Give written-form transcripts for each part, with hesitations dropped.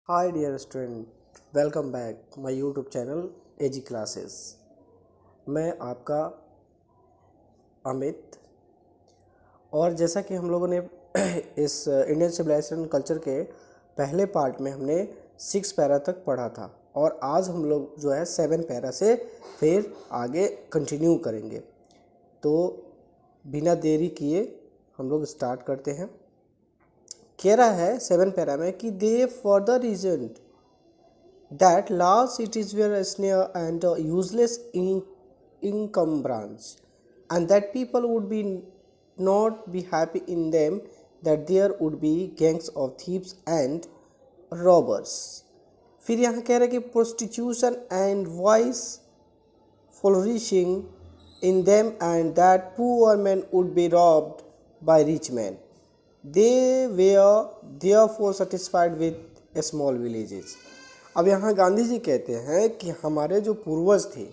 Hi dear student, welcome back my YouTube channel AG Classes। मैं आपका अमित। और जैसा कि हम लोगों ने इस इंडियन सिविलाइजेशन कल्चर के पहले पार्ट में हमने 6 पैरा तक पढ़ा था और आज हम लोग जो है 7 पैरा से फिर आगे कंटिन्यू करेंगे। तो बिना देरी किए हम लोग स्टार्ट करते हैं। कह रहा है 7 पैरा में कि they for the reason that large cities were a snare and a useless encumbrance, and that people would be not be happy in them, that there would be gangs of thieves and robbers। फिर यहाँ कह रहा है कि prostitution and vice flourishing in them, and that poor men would be robbed by rich men। They were therefore satisfied with small villages। अब यहाँ गांधी जी कहते हैं कि हमारे जो पूर्वज थे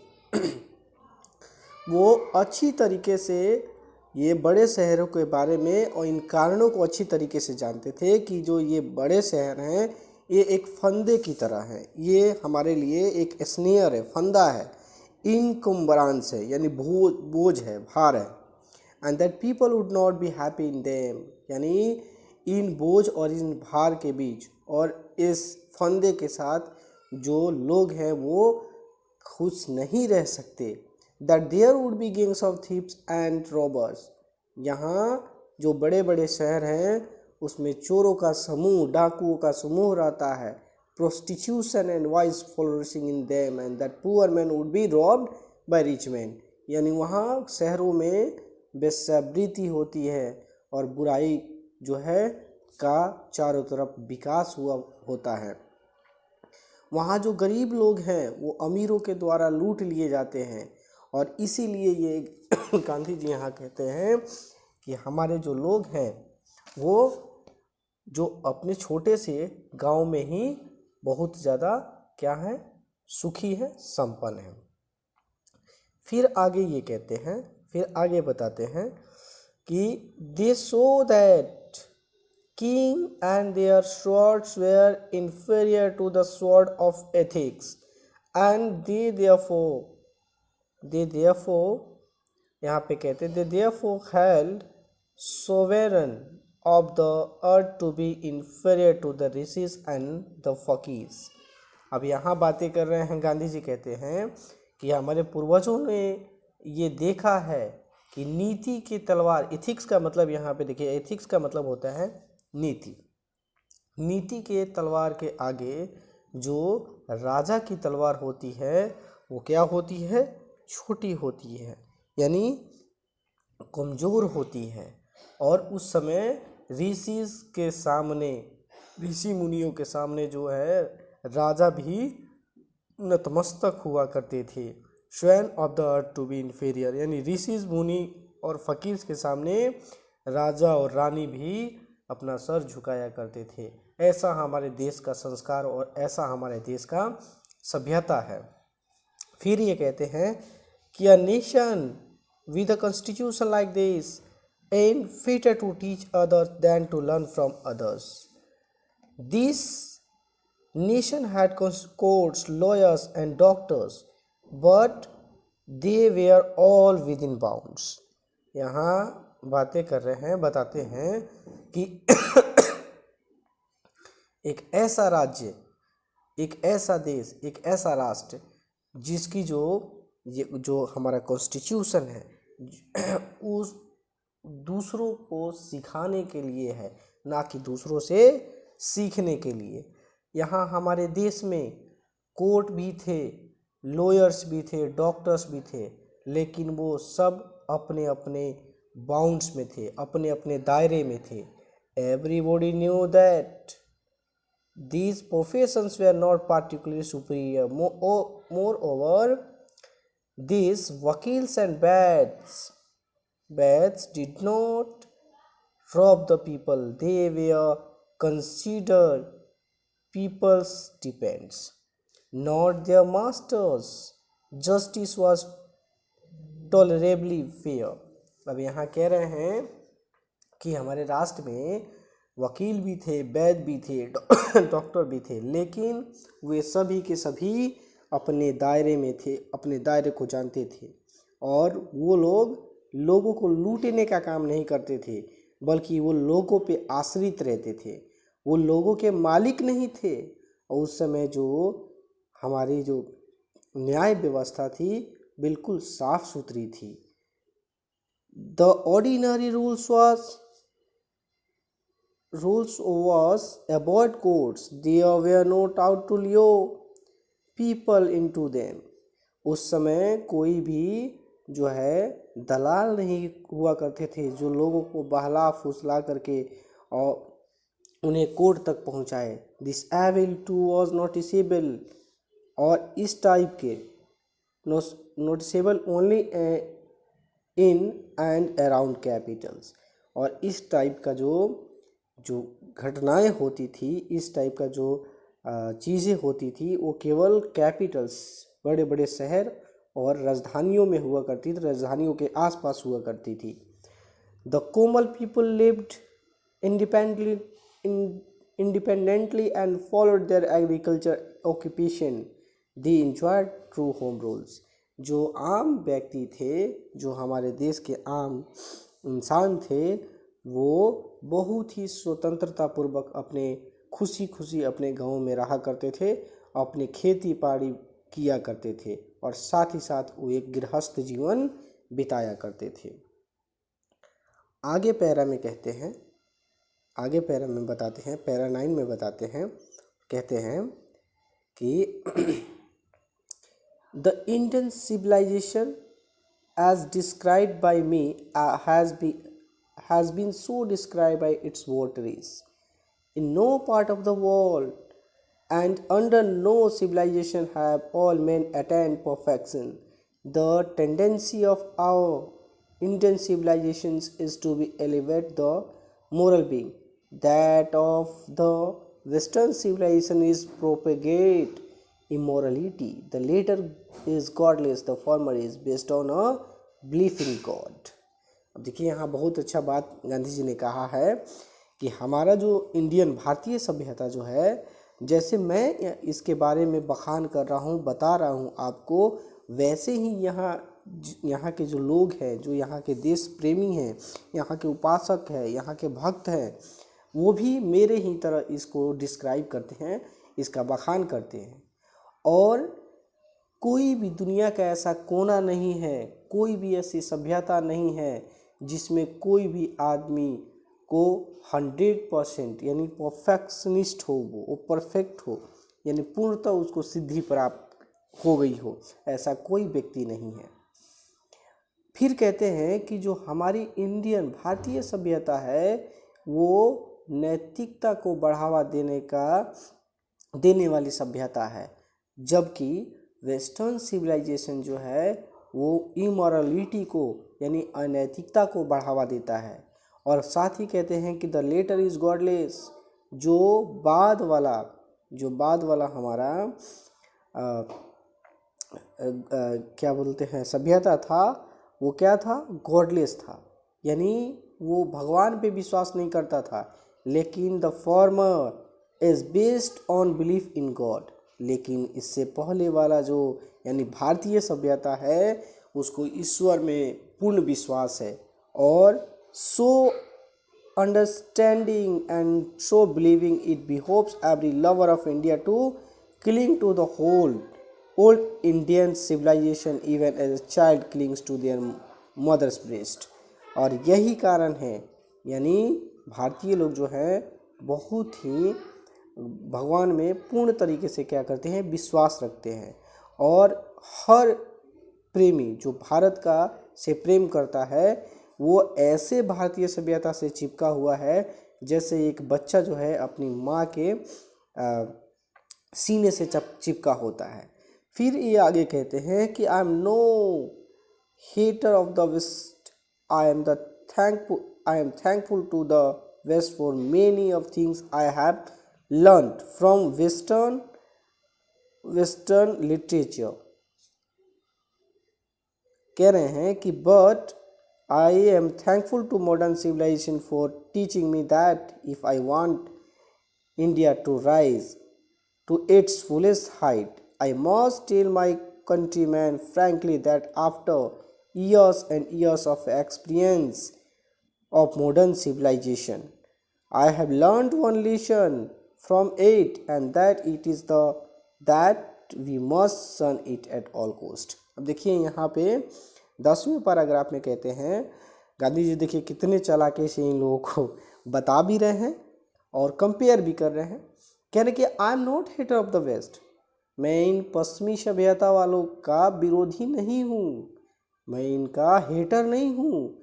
वो अच्छी तरीके से ये बड़े शहरों के बारे में और इन कारणों को अच्छी तरीके से जानते थे कि जो ये बड़े शहर हैं ये एक फंदे की तरह हैं, ये हमारे लिए एक स्नेयर है, फंदा है, इनकम्बरांस है यानी बोझ है, भार है। And that people would not be happy in them, यानी इन बोझ और इन भार के बीच और इस फंदे के साथ जो लोग हैं वो खुश नहीं रह सकते। That there would be gangs of thieves and robbers, यहाँ जो बड़े बड़े शहर हैं उसमें चोरों का समूह, डाकुओं का समूह रहता है। Prostitution and vice flourishing in them, and that poor man would be robbed by rich man, यानी वहाँ शहरों में वेश्यावृत्ति होती है और बुराई जो है का चारों तरफ विकास हुआ होता है। वहाँ जो गरीब लोग हैं वो अमीरों के द्वारा लूट लिए जाते हैं और इसीलिए ये गांधी जी यहाँ कहते हैं कि हमारे जो लोग हैं वो जो अपने छोटे से गांव में ही बहुत ज़्यादा क्या है, सुखी है, संपन्न है। फिर आगे ये कहते हैं, फिर आगे बताते हैं कि they so that king and their swords were inferior to the sword of ethics, and they therefore यहाँ पे कहते they therefore held sovereign of the earth to be inferior to the rishis and the fakirs। अब यहाँ बातें कर रहे हैं, गांधी जी कहते हैं कि हमारे पूर्वजों ने ये देखा है कि नीति की तलवार, एथिक्स का मतलब यहाँ पे देखिए, एथिक्स का मतलब होता है नीति। नीति के तलवार के आगे जो राजा की तलवार होती है वो क्या होती है, छोटी होती है, यानी कमज़ोर होती है। और उस समय ऋषि मुनियों के सामने जो है राजा भी नतमस्तक हुआ करते थे। स्वयं of the earth to be inferior, यानी ऋषि मुनि और फकीर के सामने राजा और रानी भी अपना सर झुकाया करते थे। ऐसा हमारे देश का संस्कार और ऐसा हमारे देश का सभ्यता है। फिर ये कहते हैं कि a nation with a constitution like this ain't fitter to teach others than to learn from others। This nation had courts, lawyers and doctors, but they were all within bounds। यहाँ बातें कर रहे हैं, बताते हैं कि एक ऐसा राज्य, एक ऐसा देश, एक ऐसा राष्ट्र जिसकी जो हमारा कॉन्स्टिट्यूशन है उस दूसरों को सिखाने के लिए है, ना कि दूसरों से सीखने के लिए। यहाँ हमारे देश में कोर्ट भी थे, लॉयर्स भी थे, डॉक्टर्स भी थे, लेकिन वो सब अपने अपने बाउंड्स में थे, अपने अपने दायरे में थे। Everybody knew that these professions were not particularly superior। Moreover, these wakils and baths did not rob the people, they were considered people's dependents, not their masters। Justice was tolerably fair। अब यहाँ कह रहे हैं कि हमारे राष्ट्र में वकील भी थे, वैद्य भी थे, डॉक्टर भी थे, लेकिन वे सभी के सभी अपने दायरे में थे, अपने दायरे को जानते थे। और वो लोग लोगों को लूटने का काम नहीं करते थे, बल्कि वो लोगों पे आश्रित रहते थे, वो लोगों के मालिक नहीं थे। और उस समय जो हमारी जो न्याय व्यवस्था थी बिल्कुल साफ सुथरी थी। The ordinary rules was about courts. There were not out to lure people into them. उस समय कोई भी जो है दलाल नहीं हुआ करते थे जो लोगों को बहला फुसला करके और उन्हें कोर्ट तक पहुंचाए। This evil too was noticeable, और इस टाइप के noticeable only in and around capitals. और इस टाइप का जो घटनाएं होती थी, इस टाइप का जो चीज़ें होती थी, वो केवल कैपिटल्स, बड़े बड़े शहर और राजधानियों में हुआ करती थी, राजधानियों के आसपास हुआ करती थी। The Komal people lived independently and followed their agriculture occupation. They enjoyed true home rules. जो आम व्यक्ति थे, जो हमारे देश के आम इंसान थे, वो बहुत ही स्वतंत्रता पूर्वक अपने खुशी खुशी अपने गांव में रहा करते थे, अपने खेती बाड़ी किया करते थे, और साथ ही साथ वो एक गृहस्थ जीवन बिताया करते थे। आगे पैरा में कहते हैं, आगे पैरा में बताते हैं, पैरा 9 में बताते हैं, कहते हैं कि the Indian civilization as described by me has been so described by its votaries. In no part of the world and under no civilization have all men attained perfection. The tendency of our Indian civilizations is to be elevate the moral being. That of the Western civilization is propagate immorality. The latter is godless, the former is based on a belief in God. अब देखिए यहाँ बहुत अच्छा बात गांधी जी ने कहा है कि हमारा जो इंडियन भारतीय सभ्यता जो है, जैसे मैं इसके बारे में बखान कर रहा हूँ, बता रहा हूँ आपको, वैसे ही यहाँ के जो लोग हैं, जो यहाँ के देश प्रेमी हैं, यहाँ के उपासक हैं, यहाँ के भक्त हैं, वो भी मेरे ही तरह इसको डिस्क्राइब करते हैं, इसका बखान करते हैं। और कोई भी दुनिया का ऐसा कोना नहीं है, कोई भी ऐसी सभ्यता नहीं है जिसमें कोई भी आदमी को 100% यानी परफेक्शनिस्ट हो, वो परफेक्ट हो, यानी पूर्णतः उसको सिद्धि प्राप्त हो गई हो, ऐसा कोई व्यक्ति नहीं है। फिर कहते हैं कि जो हमारी इंडियन भारतीय सभ्यता है वो नैतिकता को बढ़ावा देने वाली सभ्यता है, जबकि वेस्टर्न सिविलाइजेशन जो है वो इमोरलिटी को यानी अनैतिकता को बढ़ावा देता है। और साथ ही कहते हैं कि द लेटर इज़ गॉडलेस, जो बाद वाला हमारा क्या बोलते हैं सभ्यता था, वो क्या था, गॉडलेस था, यानी वो भगवान पे विश्वास नहीं करता था। लेकिन the former is based on belief in God, लेकिन इससे पहले वाला जो यानी भारतीय सभ्यता है उसको ईश्वर में पूर्ण विश्वास है। और so understanding and so believing it behoves every lover of India to cling to the whole old Indian civilization even as a child clings to their mother's breast। और यही कारण है, यानी भारतीय लोग जो हैं बहुत ही भगवान में पूर्ण तरीके से क्या करते हैं, विश्वास रखते हैं। और हर प्रेमी जो भारत का से प्रेम करता है वो ऐसे भारतीय सभ्यता से चिपका हुआ है जैसे एक बच्चा जो है अपनी माँ के सीने से चिपका होता है। फिर ये आगे कहते हैं कि I am no hater of the west, I am thankful to the west for many of things I have learned from western literature। कह रहे हैं कि but I am thankful to modern civilization for teaching me that if I want India to rise to its fullest height, I must tell my countrymen frankly that after years and years of experience of modern civilization, I have learned one lesson from it, and that it is the that we must shun it at all cost. अब देखिए यहाँ पे 10वें paragraph में कहते हैं, गांधी जी देखिए कितने चालाकी से इन लोगों को बता भी रहे हैं और कंपेयर भी कर रहे हैं। कह रहे कि I am not hater of the west, मैं इन पश्चिमी सभ्यता वालों का विरोधी नहीं हूँ, मैं इनका हेटर नहीं हूँ,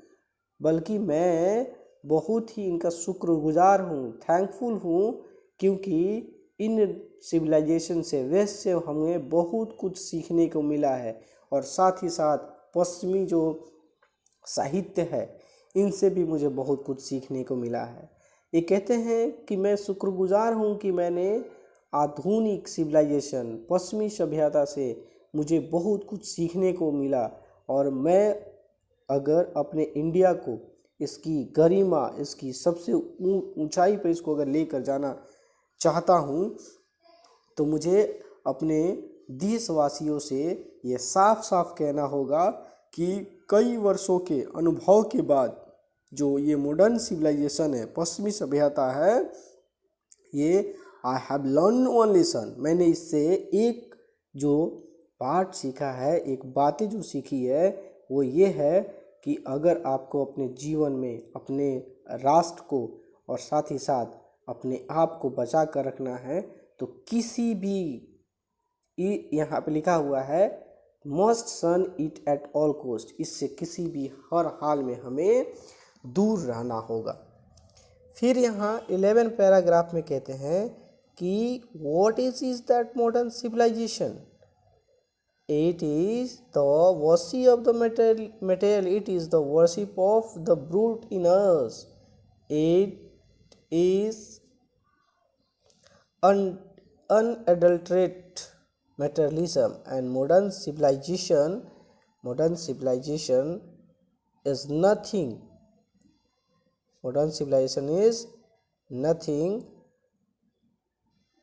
बल्कि मैं बहुत ही इनका शुक्रगुजार हूँ, थैंकफुल हूँ, क्योंकि इन सिविलाइजेशन से, वेस्ट से हमें बहुत कुछ सीखने को मिला है और साथ ही साथ पश्चिमी जो साहित्य है इनसे भी मुझे बहुत कुछ सीखने को मिला है। ये कहते हैं कि मैं शुक्रगुजार हूँ कि मैंने आधुनिक सिविलाइजेशन, पश्चिमी सभ्यता से मुझे बहुत कुछ सीखने को मिला, और मैं अगर अपने इंडिया को इसकी गरिमा, इसकी सबसे ऊंचाई पर इसको अगर लेकर जाना चाहता हूँ तो मुझे अपने देशवासियों से ये साफ साफ कहना होगा कि कई वर्षों के अनुभव के बाद जो ये मॉडर्न सिविलाइजेशन है, पश्चिमी सभ्यता है, ये I have learn one lesson, मैंने इससे एक जो पाठ सीखा है, एक बातें जो सीखी है वो ये है कि अगर आपको अपने जीवन में अपने राष्ट्र को और साथ ही साथ अपने आप को बचा कर रखना है तो किसी भी, यहाँ पे लिखा हुआ है must shun it at all cost, इससे किसी भी हर हाल में हमें दूर रहना होगा। फिर यहाँ 11 पैराग्राफ में कहते हैं कि what is that modern civilization, it is the worship of the material, it is the worship of the brute in us, it is unadulterated materialism, and modern civilization is nothing,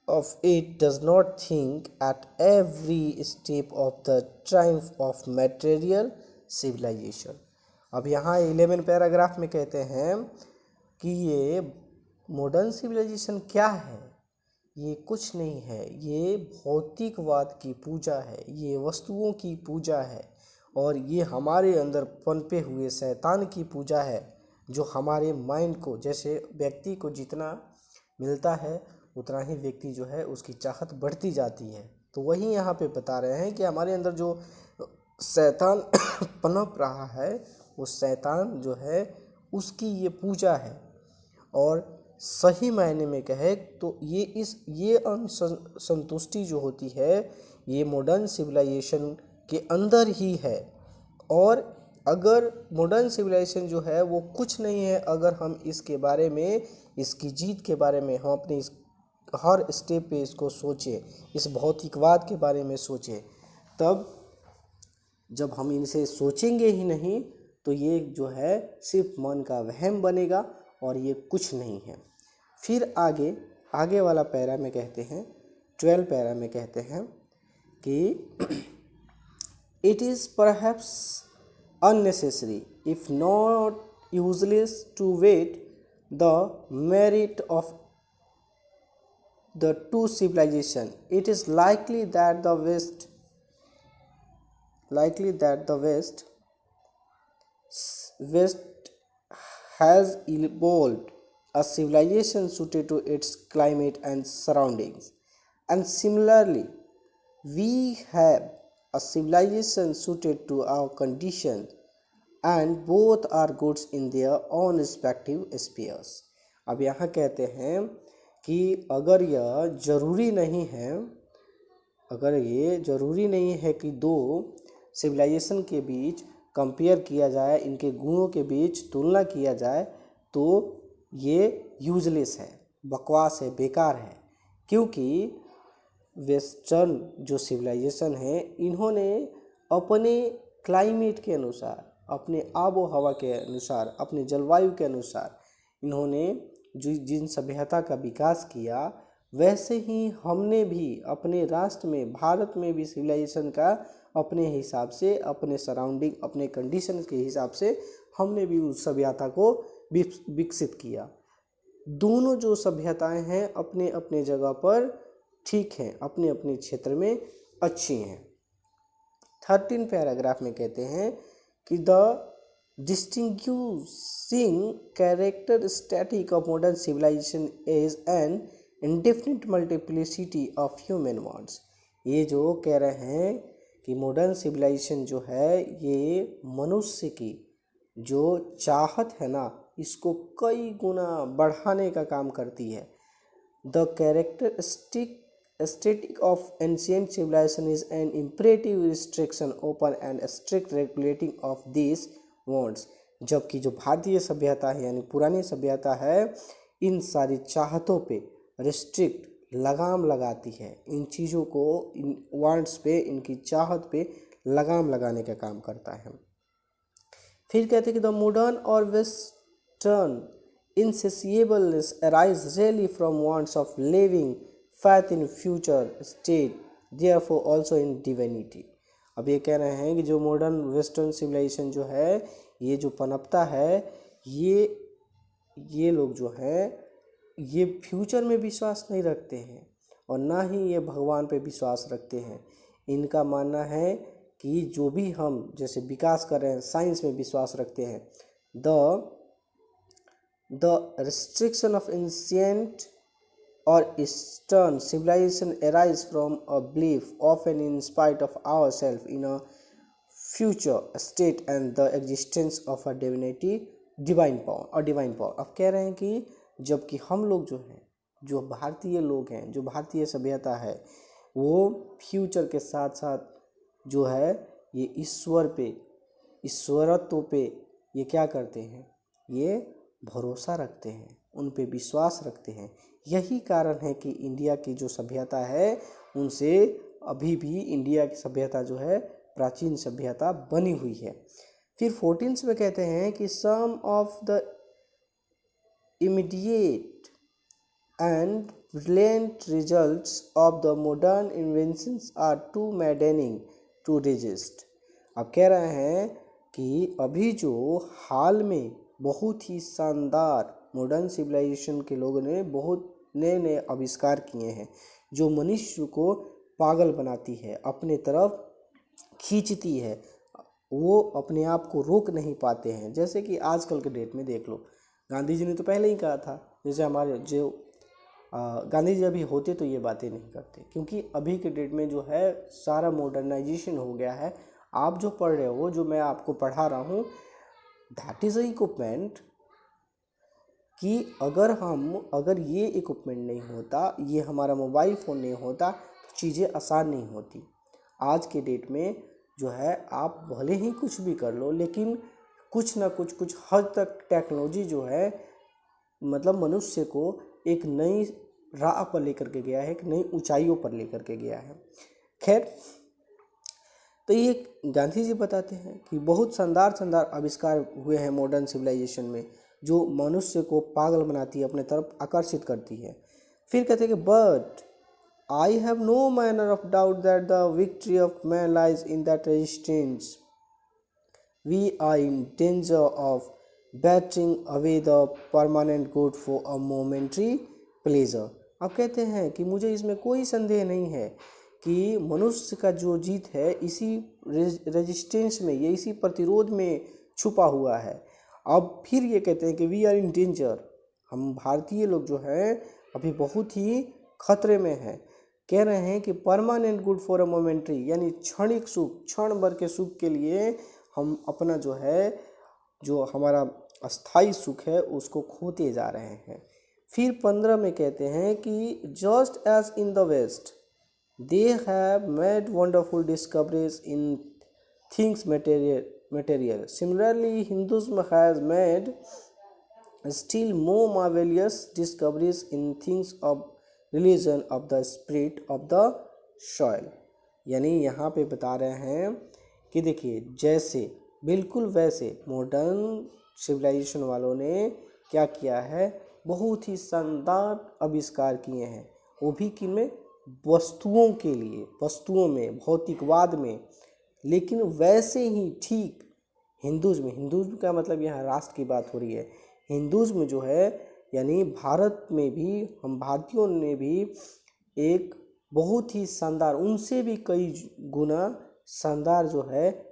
of it does not think at every step of the triumph of material civilization। अब यहाँ 11 paragraph में कहते हैं कि ये modern civilisation क्या है, ये कुछ नहीं है, ये भौतिकवाद की पूजा है, ये वस्तुओं की पूजा है, और ये हमारे अंदर पनपे हुए शैतान की पूजा है, जो हमारे माइंड को, जैसे व्यक्ति को जितना मिलता है उतना ही व्यक्ति जो है उसकी चाहत बढ़ती जाती है। तो वही यहाँ पे बता रहे हैं कि हमारे अंदर जो शैतान पनप रहा है, वो शैतान जो है उसकी ये पूजा है, और सही मायने में कहे तो ये असंतुष्टि जो होती है ये मॉडर्न सिविलाइजेशन के अंदर ही है। और अगर मॉडर्न सिविलाइजेशन जो है वो कुछ नहीं है, अगर हम इसके बारे में, इसकी जीत के बारे में हम अपने हर स्टेप पे इसको सोचें, इस भौतिकवाद के बारे में सोचें, तब जब हम इनसे सोचेंगे ही नहीं तो ये जो है सिर्फ मन का वहम बनेगा और ये कुछ नहीं है। फिर आगे वाला पैरा में कहते हैं, 12 पैरा में कहते हैं कि it is perhaps unnecessary if not useless to weight the merit of the two civilization. It is likely that the West has evolved a civilization suited to its climate and surroundings, and similarly we have a civilization suited to our conditions, and both are goods in their own respective spheres। अब यहाँ कहते हैं कि अगर ये ज़रूरी नहीं है कि दो सिविलाइजेशन के बीच कंपेयर किया जाए, इनके गुणों के बीच तुलना किया जाए, तो ये यूजलेस है, बकवास है, बेकार है, क्योंकि वेस्टर्न जो सिविलाइजेशन है इन्होंने अपने क्लाइमेट के अनुसार, अपने आबो हवा के अनुसार, अपने जलवायु के अनुसार इन्होंने जो जिन सभ्यता का विकास किया, वैसे ही हमने भी अपने राष्ट्र में, भारत में भी सिविलाइजेशन का अपने हिसाब से, अपने सराउंडिंग, अपने कंडीशन के हिसाब से हमने भी उस सभ्यता को विकसित किया। दोनों जो सभ्यताएं हैं अपने अपने जगह पर ठीक हैं, अपने अपने क्षेत्र में अच्छी हैं। 13 पैराग्राफ में कहते हैं कि the distinguishing characteristic of modern civilization is an indefinite multiplicity of human wants. ये जो कह रहे हैं कि मॉडर्न सिविलाइजेशन जो है ये मनुष्य की जो चाहत है ना, इसको कई गुना बढ़ाने का काम करती है। The characteristic aesthetic of ancient civilization is an imperative restriction open and strict regulating of these wants। जबकि जो भारतीय सभ्यता है यानी पुरानी सभ्यता है, इन सारी चाहतों पे रिस्ट्रिक्ट लगाम लगाती है, इन चीज़ों को, इन वांट्स पे, इनकी चाहत पे लगाम लगाने का काम करता है। फिर कहते हैं कि द मॉडर्न और western insatiableness arise really from wants of living, faith in future state, therefore also in divinity। अब ये कह रहे हैं कि जो मॉडर्न वेस्टर्न सिविलाइजेशन जो है ये जो पनपता है, ये लोग जो हैं ये फ्यूचर में विश्वास नहीं रखते हैं और ना ही ये भगवान पे विश्वास रखते हैं। इनका मानना है कि जो भी हम जैसे विकास कर रहे हैं, साइंस में विश्वास रखते हैं। The restriction of ancient or Eastern civilization arise from a belief, often in spite of ourselves, in a future state and the existence of a divinity, divine power और divine power। अब कह रहे हैं कि जबकि हम लोग जो हैं, जो भारतीय लोग हैं, जो भारतीय सभ्यता है, वो फ्यूचर के साथ साथ जो है ये ईश्वर पे, ईश्वरत्व पे ये क्या करते हैं, ये भरोसा रखते हैं, उन पे विश्वास रखते हैं। यही कारण है कि इंडिया की जो सभ्यता है उनसे अभी भी इंडिया की सभ्यता जो है प्राचीन सभ्यता बनी हुई है। फिर 14 में कहते हैं कि some of the immediate and brilliant results of the modern inventions are too maddening to resist. अब कह रहे हैं कि अभी जो हाल में बहुत ही शानदार मॉडर्न सिविलाइजेशन के लोगों ने बहुत नए नए आविष्कार किए हैं जो मनुष्य को पागल बनाती है, अपने तरफ खींचती है, वो अपने आप को रोक नहीं पाते हैं। जैसे कि आजकल के डेट में देख लो, गांधी जी ने तो पहले ही कहा था, जैसे हमारे जो गांधी जी अभी होते तो ये बातें नहीं करते, क्योंकि अभी के डेट में जो है सारा मॉडर्नाइजेशन हो गया है। आप जो पढ़ रहे हो, जो मैं आपको पढ़ा रहा हूँ, दैट इज़ अ इक्विपमेंट कि अगर ये इक्विपमेंट नहीं होता, ये हमारा मोबाइल फ़ोन नहीं होता तो चीज़ें आसान नहीं होती। आज के डेट में जो है आप भले ही कुछ भी कर लो, लेकिन कुछ ना कुछ हद तक टेक्नोलॉजी जो है मतलब मनुष्य को एक नई राह पर लेकर के गया है, एक नई ऊंचाइयों पर लेकर के गया है। खैर, तो ये गांधी जी बताते हैं कि बहुत शानदार आविष्कार हुए हैं मॉडर्न सिविलाइजेशन में, जो मनुष्य को पागल बनाती है, अपने तरफ आकर्षित करती है। फिर कहते हैं कि but I have no manner of doubt that the victory of man lies in that resistance we are in danger of bartering away the permanent good for a momentary pleasure. अब कहते हैं कि मुझे इसमें कोई संदेह नहीं है कि मनुष्य का जो जीत है इसी रेजिस्टेंस में, ये इसी प्रतिरोध में छुपा हुआ है। अब फिर ये कहते हैं कि वी आर इन डेंजर, हम भारतीय लोग जो हैं अभी बहुत ही खतरे में हैं। कह रहे हैं कि permanent good for a momentary, यानी क्षणिक सुख, क्षण भर के सुख के लिए हम अपना जो है, जो हमारा अस्थाई सुख है उसको खोते जा रहे हैं। फिर 15 में कहते हैं कि just as in the west they have made wonderful discoveries in things material. Similarly, Hinduism has made still more marvelous discoveries in things of religion, of the spirit, of the soil। यानी यहाँ पे बता रहे हैं कि देखिए, जैसे बिल्कुल वैसे मॉडर्न सिविलाइजेशन वालों ने क्या किया है, बहुत ही शानदार आविष्कार किए हैं, वो भी कि में वस्तुओं के लिए, वस्तुओं में, भौतिकवाद में। लेकिन वैसे ही ठीक हिंदुज़्म का मतलब यहाँ राष्ट्र की बात हो रही है। हिंदुज़्म जो है यानी भारत में भी हम भारतीयों ने भी एक बहुत ही शानदार, उनसे भी कई गुना शानदार जो है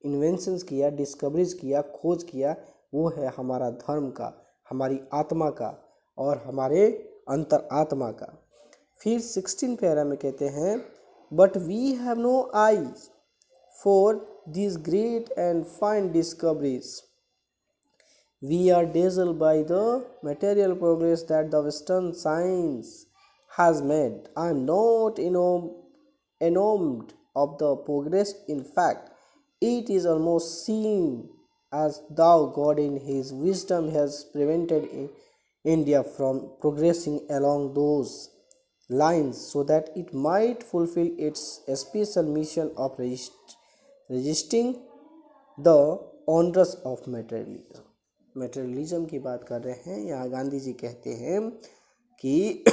इन्वेंशंस किया, डिस्कवरीज किया, खोज किया, वो है हमारा धर्म का, हमारी आत्मा का और हमारे अंतर आत्मा का। फिर 16 पैरा में कहते हैं, but we have no eyes for these great and fine discoveries. We are dazzled by the material progress that the Western science has made. I am not enamored of the progress. In fact, it is almost seen as though God in His wisdom has prevented India from progressing along those lines so that it might fulfill its special mission of resisting the onerous of materialism की बात कर रहे हैं। यहाँ गांधी जी कहते हैं कि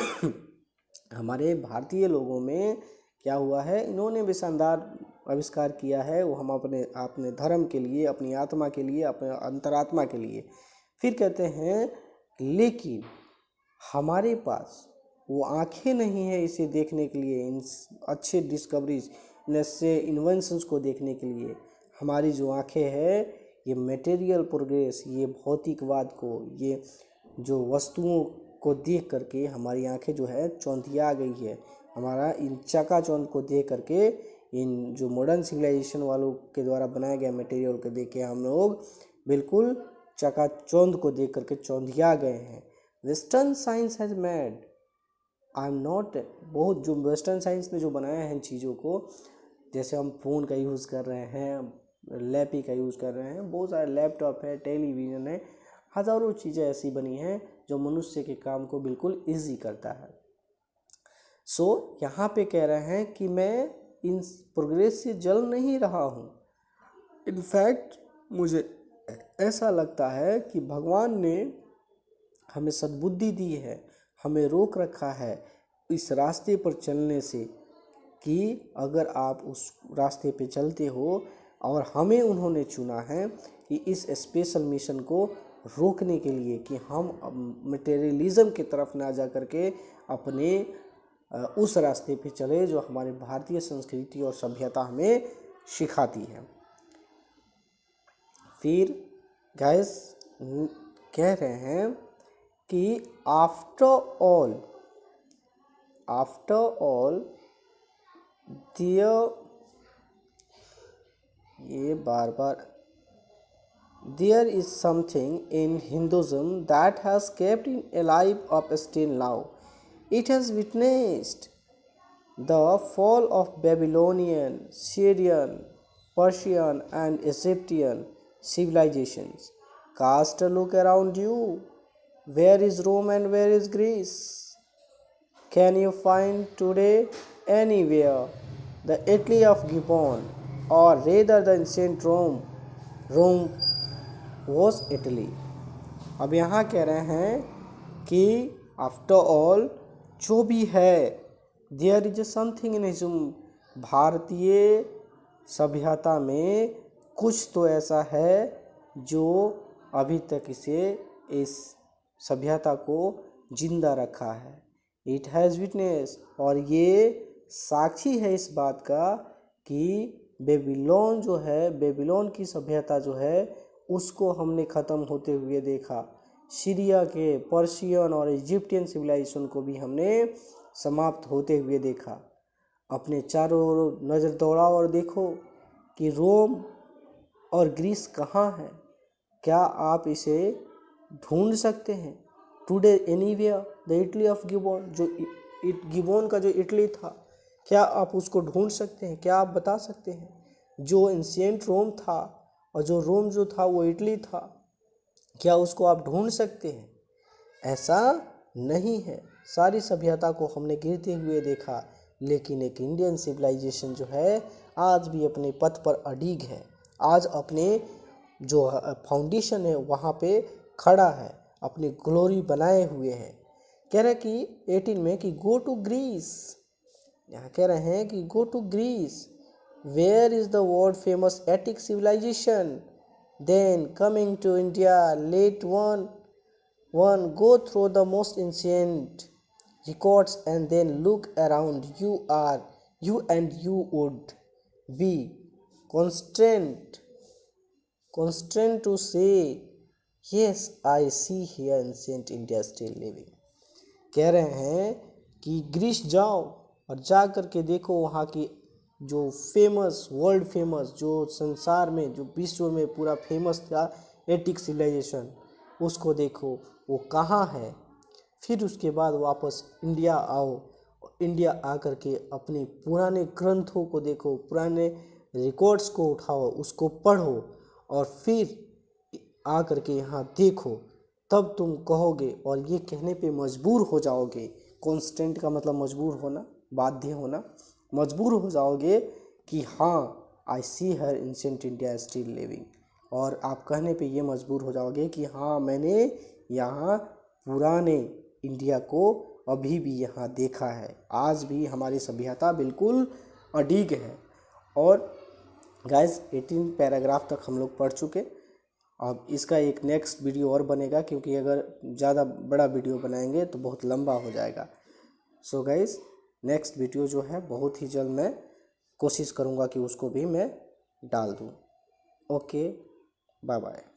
हमारे भारतीय लोगों में क्या हुआ है, इन्होंने भी शानदार आविष्कार किया है, वो हम अपने धर्म के लिए, अपनी आत्मा के लिए, अपने अंतरात्मा के लिए। फिर कहते हैं लेकिन हमारे पास वो आँखें नहीं है इसे देखने के लिए, इन अच्छे डिस्कवरीज, इनसे इन्वेंशंस को देखने के लिए। हमारी जो आँखें हैं ये मटेरियल प्रोग्रेस, ये भौतिकवाद को, ये जो वस्तुओं को देख करके हमारी आँखें जो है चौंधिया गई है। हमारा इन चकाचौंध को देख करके, इन जो मॉडर्न सिविलाइजेशन वालों के द्वारा बनाया गया मटेरियल को देख के हम लोग बिल्कुल चकाचौंध को देख करके चौंधिया गए हैं। Western science has made, I am not, बहुत जो वेस्टर्न साइंस ने जो बनाया है इन चीज़ों को, जैसे हम फ़ोन का यूज़ कर रहे हैं, लैपी का यूज़ कर रहे हैं, बहुत सारे लैपटॉप है, टेलीविज़न है, हज़ारों चीज़ें ऐसी बनी हैं जो मनुष्य के काम को बिल्कुल ईजी करता है। सो यहाँ पे कह रहे हैं कि मैं इन प्रोग्रेस से जल नहीं रहा हूँ। इनफैक्ट मुझे ऐसा लगता है कि भगवान ने हमें सद्बुद्धि दी है, हमें रोक रखा है इस रास्ते पर चलने से, कि अगर आप उस रास्ते पे चलते हो और हमें उन्होंने चुना है कि इस स्पेशल मिशन को रोकने के लिए, कि हम मटेरियलिज्म की तरफ ना जा करके अपने उस रास्ते पे चले जो हमारे भारतीय संस्कृति और सभ्यता हमें सिखाती है। फिर गाइस कह रहे हैं कि आफ्टर ऑल ये बार there is something in Hinduism that has kept it alive up still now. It has witnessed the fall of Babylonian, Syrian, Persian and Egyptian civilizations. Cast a look around you. Where is Rome and where is Greece? Can you find today anywhere the Italy of Gibbon, or rather the ancient Rome was Italy? अब यहाँ कह रहे हैं कि after all जो भी है, there is something in Hijam, भारतीय सभ्यता में कुछ तो ऐसा है जो अभी तक इस सभ्यता को जिंदा रखा है। इट हैज़ विटनेस, और ये साक्षी है इस बात का कि बेबीलोन जो है, बेबीलोन की सभ्यता जो है उसको हमने ख़त्म होते हुए देखा। सीरिया के, पर्शियन और इजिप्टियन सिविलाइजेशन को भी हमने समाप्त होते हुए देखा। अपने चारों ओर नज़र दौड़ाओ और देखो कि रोम और ग्रीस कहाँ है। क्या आप इसे ढूंढ सकते हैं? Today anywhere the Italy of Gibbon, जो गिबोन का जो इटली था, क्या आप उसको ढूंढ सकते हैं? क्या आप बता सकते हैं? जो एंशिएंट रोम था और जो रोम जो था वो इटली था, क्या उसको आप ढूंढ सकते हैं? ऐसा नहीं है। सारी सभ्यता को हमने गिरते हुए देखा, लेकिन एक इंडियन सिविलाइजेशन जो है आज भी अपने पथ पर अडिग है, आज अपने जो फाउंडेशन है वहाँ पे खड़ा है, अपनी ग्लोरी बनाए हुए है। कह रहे हैं कि 18 में कि गो टू ग्रीस, यहाँ कह रहे हैं कि go to Greece, where is the world famous Attic civilization, then coming to India let one go through the most ancient records and then look around. You would be constrained to say yes, I see here ancient India still living. कह रहे हैं कि Greece जाओ और जा कर के देखो वहाँ की जो फेमस, वर्ल्ड फेमस, जो संसार में, जो विश्व में पूरा फेमस था एटिक सिविलाइजेशन, उसको देखो वो कहाँ है। फिर उसके बाद वापस इंडिया आओ, इंडिया आकर के अपने पुराने ग्रंथों को देखो, पुराने रिकॉर्ड्स को उठाओ, उसको पढ़ो और फिर आकर के यहाँ देखो, तब तुम कहोगे और ये कहने पे मजबूर हो जाओगे। कॉन्स्टेंट का मतलब मजबूर होना, बाध्य होना, मजबूर हो जाओगे कि हाँ आई सी हर एंशिएंट इंडिया स्टिल लिविंग, और आप कहने पे ये मजबूर हो जाओगे कि हाँ मैंने यहाँ पुराने इंडिया को अभी भी यहाँ देखा है, आज भी हमारी सभ्यता बिल्कुल अडिग है। और गाइस 18 पैराग्राफ तक हम लोग पढ़ चुके। अब इसका एक नेक्स्ट वीडियो और बनेगा, क्योंकि अगर ज़्यादा बड़ा वीडियो बनाएंगे तो बहुत लंबा हो जाएगा। सो गाइस नेक्स्ट वीडियो जो है बहुत ही जल्द मैं कोशिश करूँगा कि उसको भी मैं डाल दूँ। Okay, bye bye.